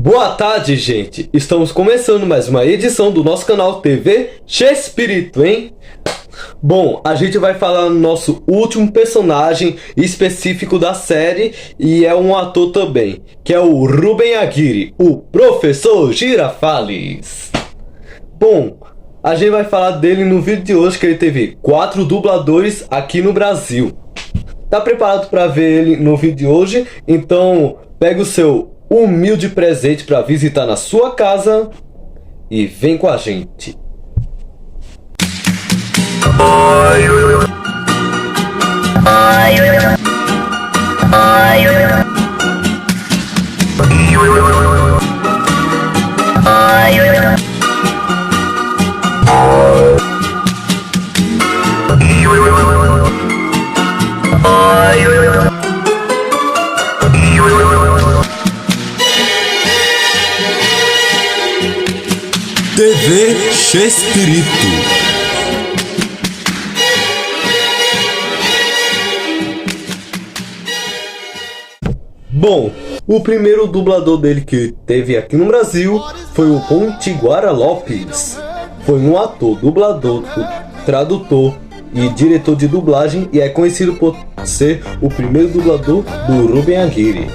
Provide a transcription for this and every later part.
Boa tarde, gente! Estamos começando mais uma edição do nosso canal TV Chespirito, hein? Bom, a gente vai falar no nosso último personagem específico da série e é um ator também, que é o Ruben Aguirre, o Professor Girafales. Bom, a gente vai falar dele no vídeo de hoje, que ele teve 4 dubladores aqui no Brasil. Tá preparado para ver ele no vídeo de hoje? Então pega o seu humilde presente para visitar na sua casa e vem com a gente. TV Chespirito. Bom, o primeiro dublador dele que teve aqui no Brasil foi o Potiguara Lopes. Foi um ator, dublador, tradutor e diretor de dublagem e é conhecido por ser o primeiro dublador do Ruben Aguirre.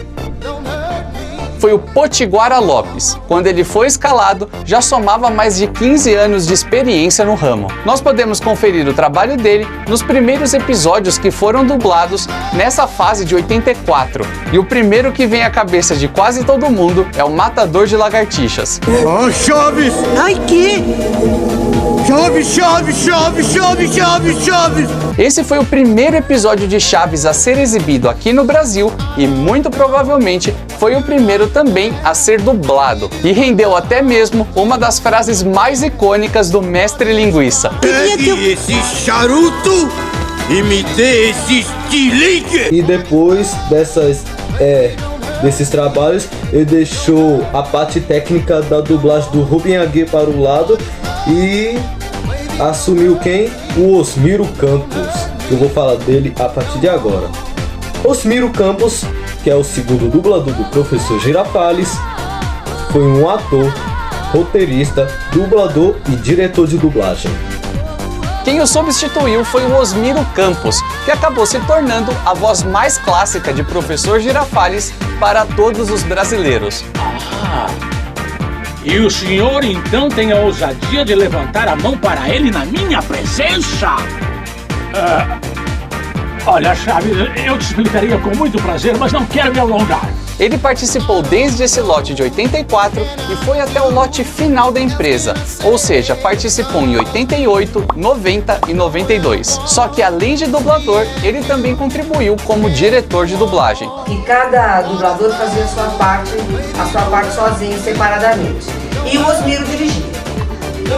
Foi o Potiguara Lopes. Quando ele foi escalado, já somava mais de 15 anos de experiência no ramo. Nós podemos conferir o trabalho dele nos primeiros episódios que foram dublados nessa fase de 84. E o primeiro que vem à cabeça de quase todo mundo é o Matador de Lagartixas. Oh, Chaves! Ai, que? Chaves, Chaves, Chaves, Chaves, Chaves, Chaves! Esse foi o primeiro episódio de Chaves a ser exibido aqui no Brasil e muito provavelmente foi o primeiro também a ser dublado. E rendeu até mesmo uma das frases mais icônicas do Mestre Linguiça. Pegue esse charuto e me dê esse estilingue! E depois desses trabalhos, ele deixou a parte técnica da dublagem do Ruben Aguirre para o lado e assumiu quem? O Osmiro Campos. Eu vou falar dele a partir de agora. Osmiro Campos, que é o segundo dublador do Professor Girafales, foi um ator, roteirista, dublador e diretor de dublagem. Quem o substituiu foi o Osmiro Campos, que acabou se tornando a voz mais clássica de Professor Girafales para todos os brasileiros. E o senhor então tem a ousadia de levantar a mão para ele na minha presença? Olha, Chaves, eu te explicaria com muito prazer, mas não quero me alongar. Ele participou desde esse lote de 84 e foi até o lote final da empresa, ou seja, participou em 88, 90 e 92. Só que além de dublador, ele também contribuiu como diretor de dublagem. E cada dublador fazia a sua parte sozinho, separadamente. E o Osmiro dirigia.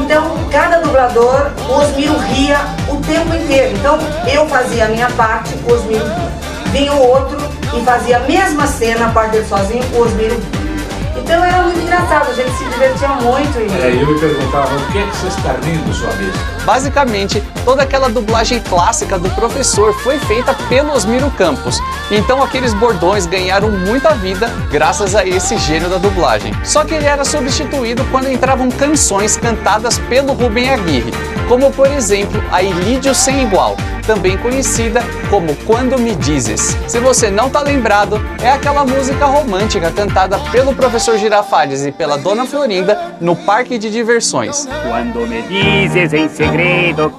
Então, cada dublador, o Osmiro ria o tempo inteiro. Então, eu fazia a minha parte, o Osmiro ria. Vinha o outro e fazia a mesma cena, a parte dele sozinho, o Osmiro ria. Então, era muito engraçado, a gente se divertia muito. Eu me perguntava, o que é que você está rindo, sua vez? Basicamente, toda aquela dublagem clássica do professor foi feita pelo Osmiro Campos. Então aqueles bordões ganharam muita vida graças a esse gênio da dublagem. Só que ele era substituído quando entravam canções cantadas pelo Ruben Aguirre, como por exemplo a Ilídio Sem Igual, também conhecida como Quando Me Dizes. Se você não tá lembrado, é aquela música romântica cantada pelo Professor Girafales e pela Dona Florinda no parque de diversões. Quando me dizes em segredo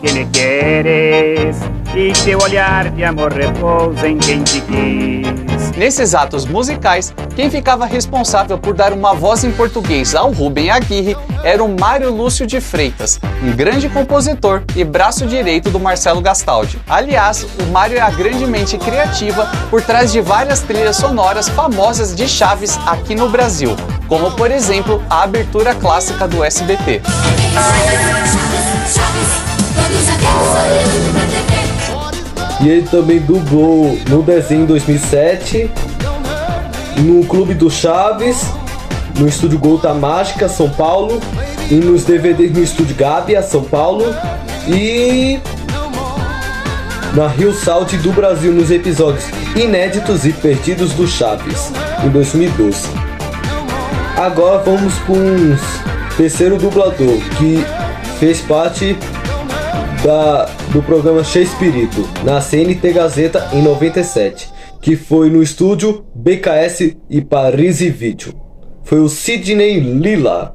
que me queres e teu olhar de amor repousa em quem te quis. Nesses atos musicais, quem ficava responsável por dar uma voz em português ao Ruben Aguirre era o Mário Lúcio de Freitas, um grande compositor e braço direito do Marcelo Gastaldi. Aliás, o Mário é a grande mente criativa por trás de várias trilhas sonoras famosas de Chaves aqui no Brasil, como por exemplo a abertura clássica do SBT. E ele também dublou no desenho em 2007, no Clube do Chaves, no Estúdio Gota Mágica, São Paulo, e nos DVDs no Estúdio Gávea, São Paulo, e na Rio Salt do Brasil nos episódios inéditos e perdidos do Chaves, em 2012. Agora vamos com um terceiro dublador que fez parte do programa Chespirito na CNT Gazeta em 97, que foi no estúdio BKS e Paris Video. Foi o Sidney Lila.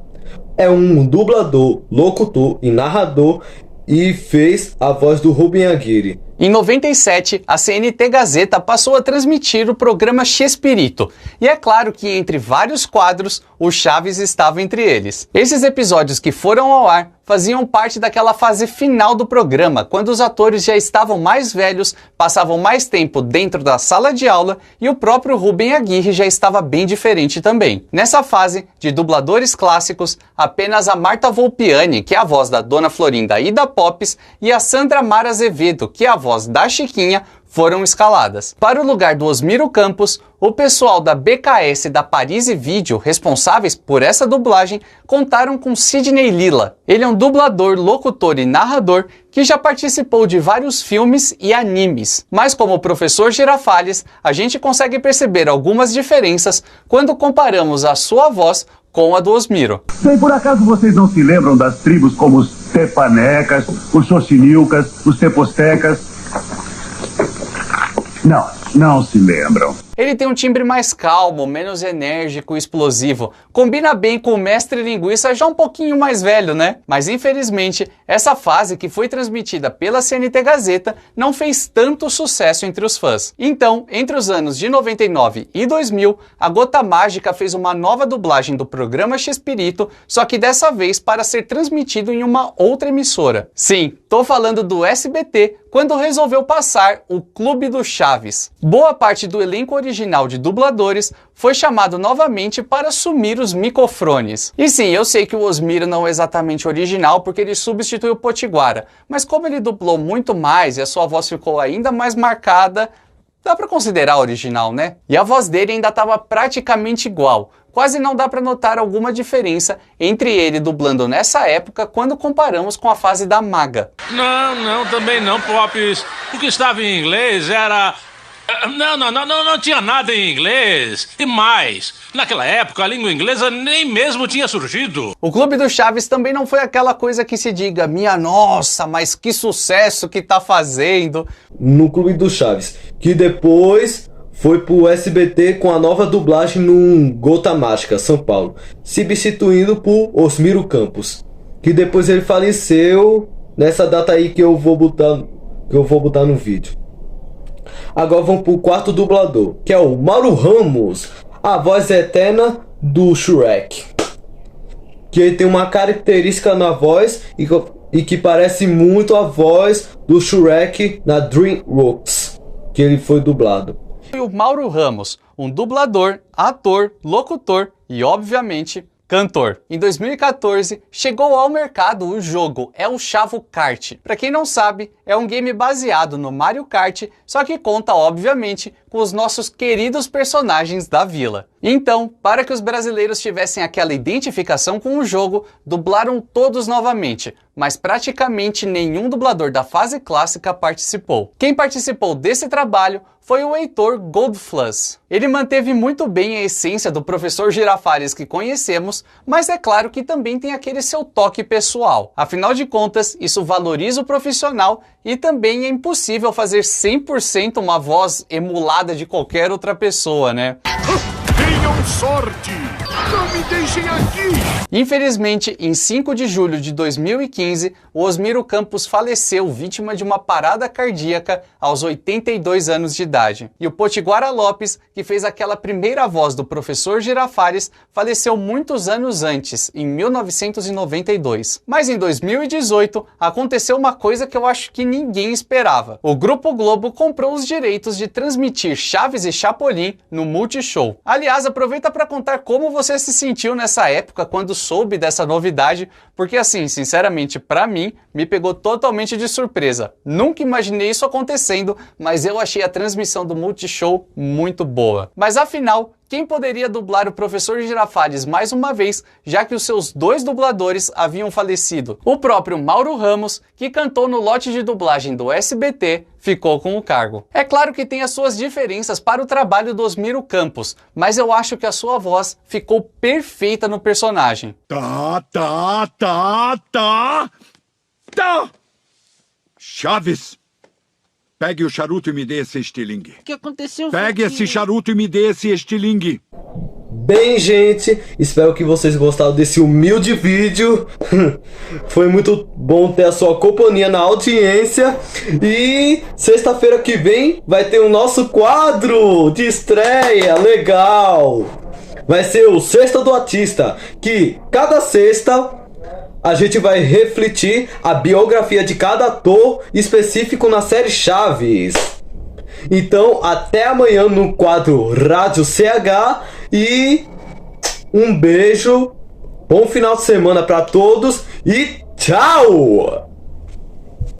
É um dublador, locutor e narrador e fez a voz do Rubem Aguirre. Em 97, a CNT Gazeta passou a transmitir o programa Chespirito, e é claro que entre vários quadros, o Chaves estava entre eles. Esses episódios que foram ao ar faziam parte daquela fase final do programa, quando os atores já estavam mais velhos, passavam mais tempo dentro da sala de aula e o próprio Rubem Aguirre já estava bem diferente também. Nessa fase de dubladores clássicos, apenas a Marta Volpiani, que é a voz da Dona Florinda e da Pops, e a Sandra Mara Azevedo, que é a voz da Chiquinha, foram escaladas. Para o lugar do Osmiro Campos, o pessoal da BKS e da Paris Video, responsáveis por essa dublagem, contaram com Sidney Lila. Ele é um dublador, locutor e narrador que já participou de vários filmes e animes. Mas como o professor Girafales, a gente consegue perceber algumas diferenças quando comparamos a sua voz com a do Osmiro. Bem, por acaso vocês não se lembram das tribos como os Tepanecas, os Xoxinilcas, os Tepostecas? Não se lembram. Ele tem um timbre mais calmo, menos enérgico e explosivo. Combina bem com o mestre linguiça já um pouquinho mais velho, né? Mas infelizmente, essa fase que foi transmitida pela CNT Gazeta não fez tanto sucesso entre os fãs. Então, entre os anos de 99 e 2000, a Gota Mágica fez uma nova dublagem do programa Chespirito, só que dessa vez para ser transmitido em uma outra emissora. Sim, tô falando do SBT, quando resolveu passar o Clube do Chaves. Boa parte do elenco original de dubladores foi chamado novamente para assumir os microfones. E sim, eu sei que o Osmiro não é exatamente original porque ele substituiu o Potiguara, mas como ele dublou muito mais e a sua voz ficou ainda mais marcada, dá para considerar original, né? E a voz dele ainda estava praticamente igual. Quase não dá para notar alguma diferença entre ele dublando nessa época quando comparamos com a fase da Maga. Não, também não, Pops. O que estava em inglês era... Não tinha nada em inglês. E mais, naquela época a língua inglesa nem mesmo tinha surgido. O Clube do Chaves também não foi aquela coisa que se diga, minha nossa, mas que sucesso que tá fazendo. No Clube do Chaves, que depois foi pro SBT com a nova dublagem no Gota Mágica, São Paulo, substituindo por Osmiro Campos, que depois ele faleceu nessa data aí que eu vou botar no vídeo. Agora vamos pro quarto dublador, que é o Mauro Ramos, a voz eterna do Shrek, que ele tem uma característica na voz e que parece muito a voz do Shrek na DreamWorks, que ele foi dublado. E o Mauro Ramos, um dublador, ator, locutor e, obviamente, cantor. Em 2014, chegou ao mercado o jogo El Chavo Kart. Para quem não sabe, é um game baseado no Mario Kart, só que conta, obviamente, com os nossos queridos personagens da vila. Então, para que os brasileiros tivessem aquela identificação com o jogo, dublaram todos novamente, mas praticamente nenhum dublador da fase clássica participou. Quem participou desse trabalho foi o Heitor Goldfluss. Ele manteve muito bem a essência do professor Girafales que conhecemos, mas é claro que também tem aquele seu toque pessoal. Afinal de contas, isso valoriza o profissional e também é impossível fazer 100% uma voz emulada de qualquer outra pessoa, né? Tenham sorte! Não me deixem aqui! Infelizmente, em 5 de julho de 2015, o Osmiro Campos faleceu vítima de uma parada cardíaca aos 82 anos de idade. E o Potiguara Lopes, que fez aquela primeira voz do professor Girafales, faleceu muitos anos antes, em 1992. Mas em 2018, aconteceu uma coisa que eu acho que ninguém esperava. O Grupo Globo comprou os direitos de transmitir Chaves e Chapolin no Multishow. Aliás, aproveita para contar como você se sentiu nessa época quando soube dessa novidade, porque assim, sinceramente, para mim, me pegou totalmente de surpresa. Nunca imaginei isso acontecendo, mas eu achei a transmissão do Multishow muito boa. Mas afinal, Quem poderia dublar o professor Girafales mais uma vez, já que os seus 2 dubladores haviam falecido? O próprio Mauro Ramos, que cantou no lote de dublagem do SBT, ficou com o cargo. É claro que tem as suas diferenças para o trabalho do Osmiro Campos, mas eu acho que a sua voz ficou perfeita no personagem. Tá. Chaves, pegue o charuto e me dê esse estilingue. O que aconteceu? Pegue esse charuto e me dê esse estilingue. Bem, gente, espero que vocês gostaram desse humilde vídeo. Foi muito bom ter a sua companhia na audiência. E sexta-feira que vem vai ter o nosso quadro de estreia legal. Vai ser o Sexta do Artista, que cada sexta a gente vai refletir a biografia de cada ator específico na série Chaves. Então, até amanhã no quadro Rádio CH e um beijo, bom final de semana para todos e tchau!